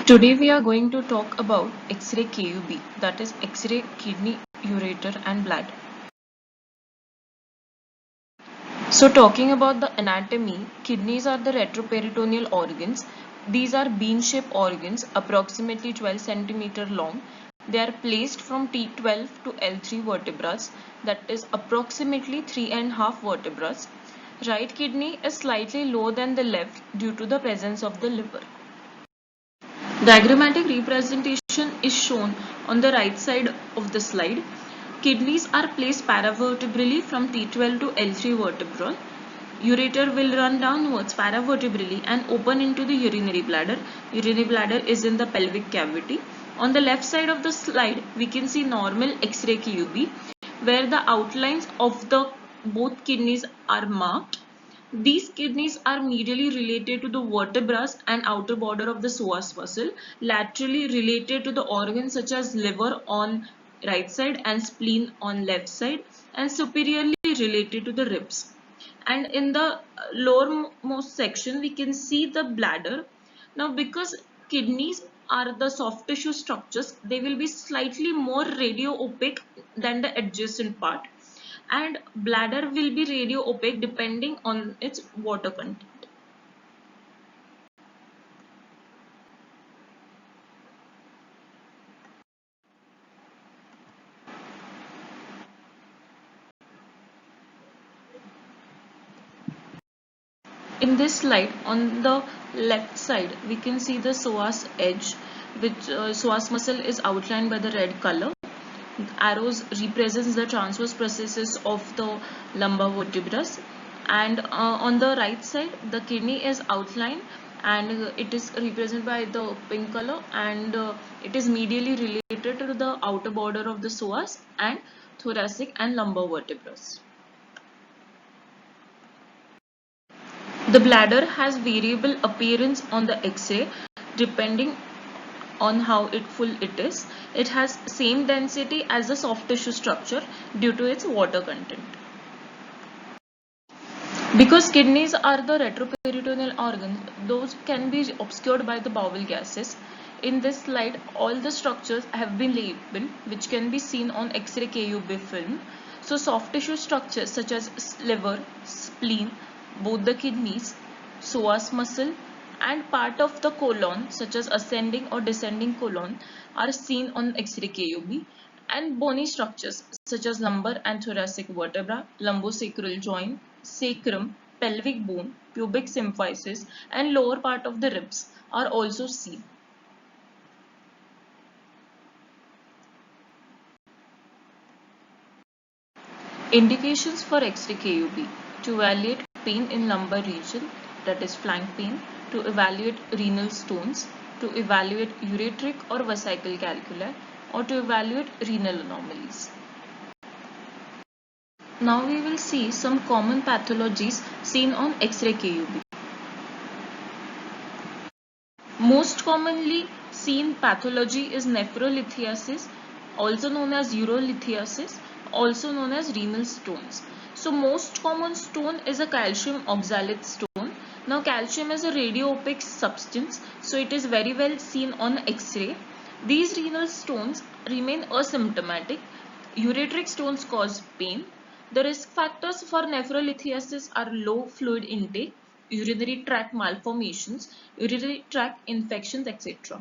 Today we are going to talk about X-ray KUB, that is X-ray kidney, ureter and bladder. So talking about the anatomy, kidneys are the retroperitoneal organs. These are bean-shaped organs approximately 12 cm long. They are placed from T12 to L3 vertebrae, that is approximately 3.5 vertebrae. Right kidney is slightly lower than the left due to the presence of the liver. Diagrammatic representation is shown on the right side of the slide. Kidneys are placed paravertebrally from T12 to L3 vertebral. Ureter will run downwards paravertebrally and open into the urinary bladder. Urinary bladder is in the pelvic cavity. On the left side of the slide, we can see normal X-ray QB, where the outlines of the both kidneys are marked. These kidneys are medially related to the vertebrae and outer border of the psoas muscle, laterally related to the organs such as liver on right side and spleen on left side, and superiorly related to the ribs. And in the lowermost section, we can see the bladder. Now, because kidneys are the soft tissue structures, they will be slightly more radio opaque than the adjacent part, and bladder will be radio opaque depending on its water content. In this slide, on the left side, we can see the psoas edge, which psoas muscle is outlined by the red color. Arrows represents the transverse processes of the lumbar vertebrae, and on the right side the kidney is outlined, and it is represented by the pink color, and it is medially related to the outer border of the psoas and thoracic and lumbar vertebrae. The bladder has variable appearance on the X-ray depending on how full it is. It has same density as the soft tissue structure due to its water content. Because kidneys are the retroperitoneal organs, those can be obscured by the bowel gases. In this slide, all the structures have been labeled, which can be seen on X-ray KUB film. So soft tissue structures such as liver, spleen, both the kidneys, psoas muscle, and part of the colon such as ascending or descending colon are seen on X-ray KUB, and bony structures such as lumbar and thoracic vertebra, lumbosacral joint, sacrum, pelvic bone, pubic symphysis, and lower part of the ribs are also seen. Indications for X-ray KUB: to evaluate pain in lumbar region, that is flank pain, to evaluate renal stones, to evaluate ureteric or vesical calculi, or to evaluate renal anomalies. Now we will see some common pathologies seen on X-ray KUB. Most commonly seen pathology is nephrolithiasis, also known as urolithiasis, also known as renal stones. So most common stone is a calcium oxalate stone. Now calcium is a radio opaque substance, so it is very well seen on X-ray. These renal stones remain asymptomatic. Ureteric stones cause pain. The risk factors for nephrolithiasis are low fluid intake, urinary tract malformations, urinary tract infections, etc.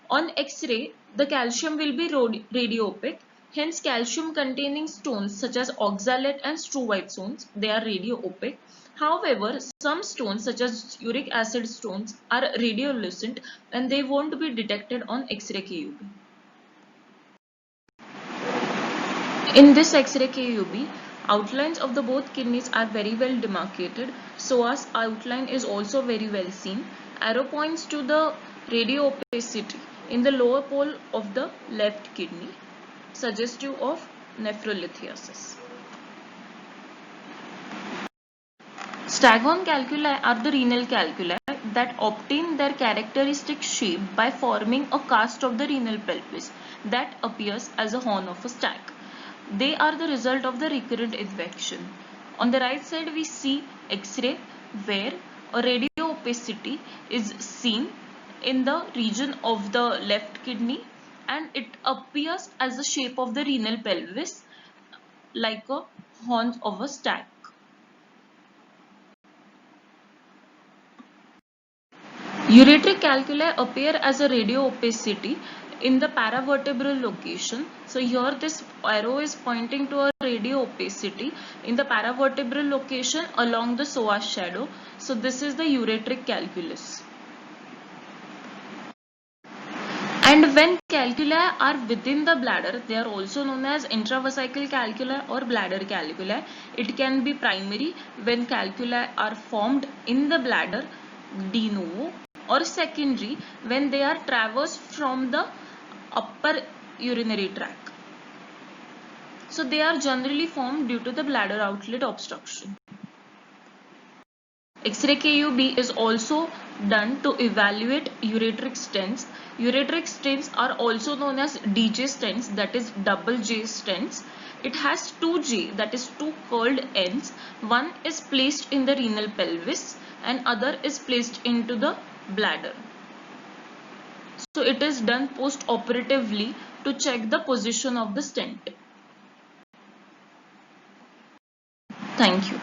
On X-ray, the calcium will be radio opaque. Hence, calcium containing stones such as oxalate and struvite stones, they are radio opaque. However, some stones such as uric acid stones are radiolucent and they won't be detected on X-ray KUB. In this X-ray KUB, outlines of the both kidneys are very well demarcated. Psoas outline is also very well seen. Arrow points to the radio opacity in the lower pole of the left kidney, suggestive of nephrolithiasis. Staghorn calculi are the renal calculi that obtain their characteristic shape by forming a cast of the renal pelvis that appears as a horn of a stag. They are the result of the recurrent infection. On the right side, we see X-ray where a radio opacity is seen in the region of the left kidney, and it appears as the shape of the renal pelvis, like a horn of a stag. Ureteric calculi appear as a radio-opacity in the paravertebral location. So here this arrow is pointing to a radio-opacity in the paravertebral location along the psoas shadow. So this is the ureteric calculus. And when calculi are within the bladder, they are also known as intravesical calculi or bladder calculi. It can be primary when calculi are formed in the bladder de novo, or secondary when they are traversed from the upper urinary tract. So they are generally formed due to the bladder outlet obstruction. X-ray KUB is also done to evaluate ureteric stents. Ureteric stents are also known as DJ stents, that is double J stents. It has two J, that is two curled ends. One is placed in the renal pelvis and other is placed into the bladder. So it is done post-operatively to check the position of the stent. Thank you.